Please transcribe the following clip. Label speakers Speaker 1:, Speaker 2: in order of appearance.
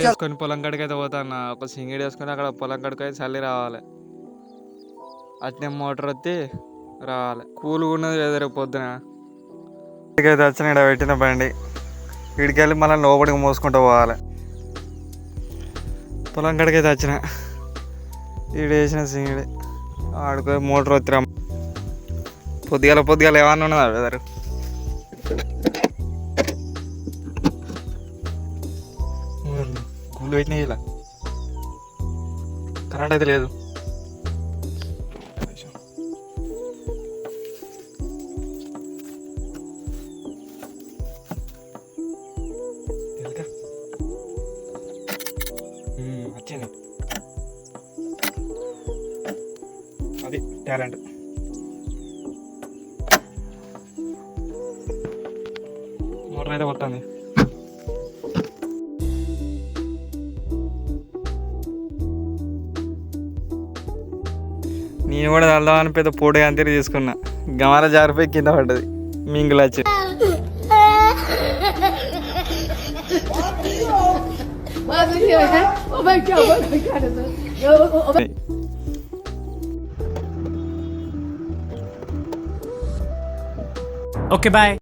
Speaker 1: వేసుకొని పొలం కాడికి అయితే పోతాను. ఒక సింగిడి వేసుకొని అక్కడ పొలం కాడికి అయితే చల్లి రావాలి. అట్నే మోటార్ వచ్చి రావాలి. కూల్గా ఉన్నది వెదర్ పొద్దున. ఇక్కడికైతే వచ్చిన ఇక్కడ పెట్టిన బండి వీడికి వెళ్ళి మళ్ళీ లోపలికి మోసుకుంటూ పోవాలి. పొలం కాడికి అయితే వచ్చిన ఈడు వేసిన సింగిడి ఆడుకో మోటార్ వచ్చిరా. పొద్దుగాల ఏమన్నా ఉన్నదా వెదర్? కూల్ పెట్టినా ఇలా కరెంట్ అయితే లేదు. వచ్చింది అది టాలెంట్. మోటార్ అయితే వస్తుంది. నేను కూడా వెళ్దామని పెద్ద పూటగా అంతే తీసుకున్నా. గమాల జారిపోయి కింద పడ్డది. మింగులు వచ్చి
Speaker 2: Okay, bye.